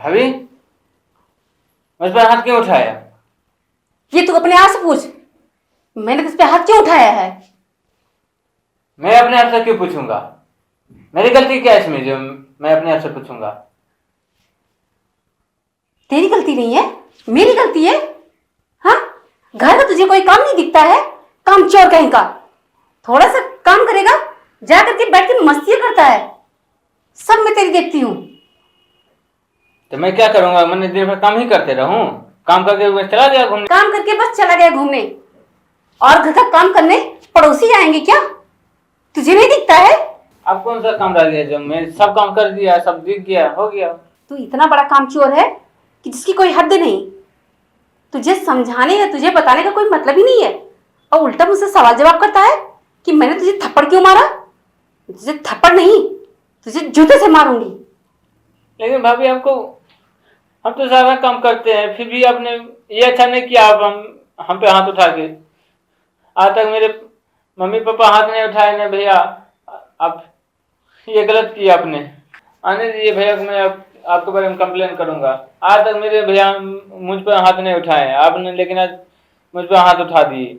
भाभी, मुझ पर हाथ क्यों उठाया? ये तू अपने आप से पूछ, मैंने तुझ पे हाथ क्यों उठाया है? मैं अपने आप से क्यों पूछूंगा? मेरी गलती क्या है इसमें जो मैं अपने आप से पूछूंगा? तेरी गलती नहीं है, मेरी गलती है। हाँ, घर में तुझे कोई काम नहीं दिखता है? काम चोर कहीं का। थोड़ा सा काम करेगा, जा करके बैठ के मस्ती करता है। सब मैं तेरी देखती हूँ। तो मैं क्या करूंगा? मैंने दिन भर काम ही करते रहूं? काम करके मैं चला गया घूमने। काम करके बस चला गया घूमने, और घर का काम करने पड़ोसी आएंगे क्या? तुझे नहीं दिखता है? अब कौन सा काम रह गया जो मैं सब काम कर दिया, सब दिख गया, हो गया। तू इतना बड़ा काम चोर है कि जिसकी कोई हद नहीं। तुझे समझाने या तुझे बताने का कोई मतलब ही नहीं है, और उल्टा मुझसे सवाल जवाब करता है कि मैंने तुझे थप्पड़ क्यों मारा। तुझे थप्पड़ नहीं, तुझे जूते से मारूंगी। लेकिन भाभी, आपको हम तो सारा काम करते हैं, फिर भी आपने ये अच्छा नहीं किया। आप हम पे हाथ उठा के, आज तक मेरे मम्मी पापा हाथ नहीं उठाए ने भैया। आप ये गलत किया आपने। आने दीजिए भैया को, मैं आपके बारे में कंप्लेन करूंगा। आज तक मेरे भैया मुझ पर हाथ नहीं उठाए आपने, लेकिन आज मुझ पर हाथ उठा दिए।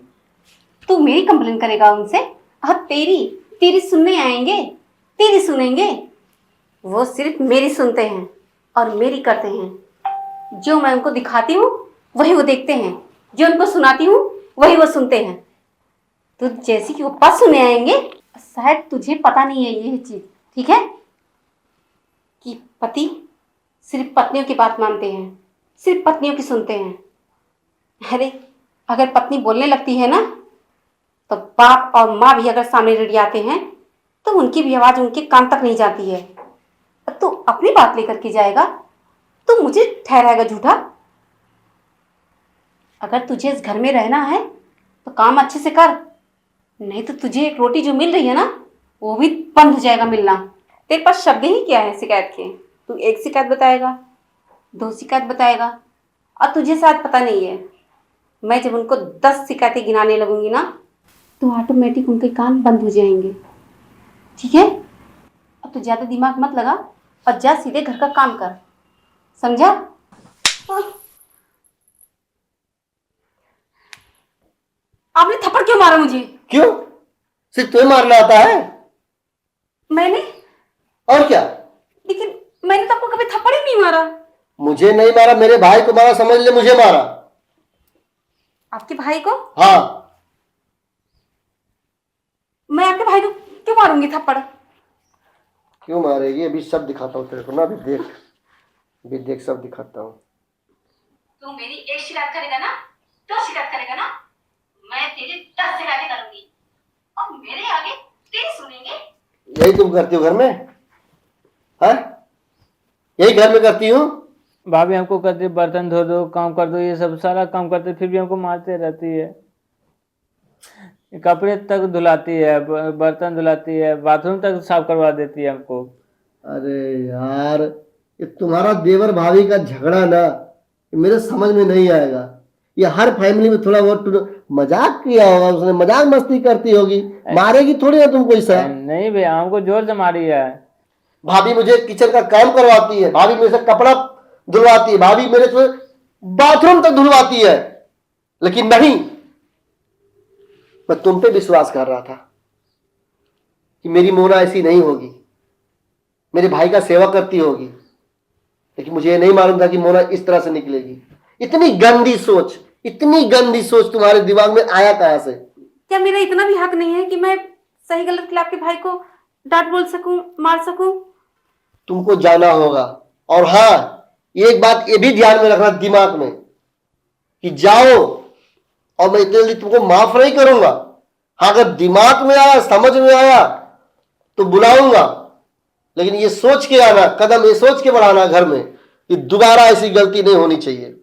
तू मेरी कंप्लेन करेगा उनसे? और तेरी तेरी सुनने आएंगे, तेरी सुनेंगे। वो सिर्फ मेरी सुनते हैं और मेरी करते हैं। जो मैं उनको दिखाती हूँ वही वो देखते हैं, जो उनको सुनाती हूँ वही वो सुनते हैं। तो जैसे कि वो पास सुने आएंगे, शायद तुझे पता नहीं है ये चीज, ठीक है? कि पति सिर्फ पत्नियों की बात मानते हैं, सिर्फ पत्नियों की सुनते हैं। अरे, अगर पत्नी बोलने लगती है ना, तो बाप और माँ भी अगर सामने रिड़ियाते हैं तो उनकी भी आवाज उनके कान तक नहीं जाती है। तू अपनी बात लेकर के जाएगा तो मुझे ठहराएगा झूठा? अगर तुझे इस घर में रहना है तो काम अच्छे से कर, नहीं तो तुझे एक रोटी जो मिल रही है ना, वो भी बंद हो जाएगा मिलना। तेरे पास शब्द ही क्या है शिकायत के? तू एक शिकायत बताएगा, दो शिकायत बताएगा, और तुझे शायद पता नहीं है, मैं जब उनको 10 शिकायतें गिनाने लगूंगी ना, तो ऑटोमेटिक उनके कान बंद हो जाएंगे, ठीक है? अब तो ज्यादा दिमाग मत लगा और जा सीधे घर का काम कर, समझा? आपने थप्पड़ क्यों मारा मुझे? क्यों? सिर्फ तुम्हें मारना आता है? मैंने? और क्या? लेकिन मैंने तो आपको कभी थप्पड़ ही नहीं मारा। मुझे नहीं मारा, मेरे भाई को मारा, समझ ले मुझे मारा। आपके भाई को? हाँ। मैं आपके भाई को क्यों मारूंगी थप्पड़? क्यों मारेगी? अभी सब दिखाता हूँ तेरे को ना, अभी देख सब दिखाता हूँ। तू मेरी एक शिकायत करेगा ना, दो शिकायत करेगा ना, मैं तेरी 10 शिकायतें करूंगी, और मेरे आगे तेरी सुनेंगे। यही तुम करती हो घर में? हाँ, यही घर में करती हूँ? भाभी हमको कहती है बर्तन धो दो, काम कर दो, ये सब सारा काम करते, फिर भी हमको मारते रहती है। कपड़े तक धुलाती है, बर्तन धुलाती है, बाथरूम तक साफ करवा देती है हमको। अरे यार, ये तुम्हारा देवर भाभी का झगड़ा ना, ये मेरे समझ में नहीं आएगा। ये हर फैमिली में थोड़ा बहुत मजाक किया होगा उसने, मजाक मस्ती करती होगी, मारेगी थोड़ी ना तुमको ऐसा। नहीं भैया, हमको जोर से मारी है। भाभी मुझे किचन का काम करवाती है, भाभी मेरे से कपड़ा धुलवाती है, भाभी मेरे से बाथरूम तक धुलवाती है, लेकिन नहीं, मैं तुम पे विश्वास कर रहा था कि मेरी मोना ऐसी नहीं होगी, मेरे भाई का सेवा करती होगी, लेकिन मुझे ये नहीं मालूम था कि मोना इस तरह से निकलेगी। इतनी गंदी सोच, इतनी गंदी सोच तुम्हारे दिमाग में आया कहां से? क्या मेरा इतना भी हक नहीं है कि मैं सही गलत के लिए आपके भाई को डांट बोल सकूं, मार सकूं? तुमको जाना होगा। और हाँ, एक बात ये भी ध्यान में रखना दिमाग में कि जाओ, और मैं इतने जल्दी तुमको माफ नहीं करूंगा। हाँ, अगर दिमाग में आया, समझ में आया तो बुलाऊंगा, लेकिन ये सोच के आना, कदम ये सोच के बढ़ाना घर में कि दोबारा ऐसी गलती नहीं होनी चाहिए।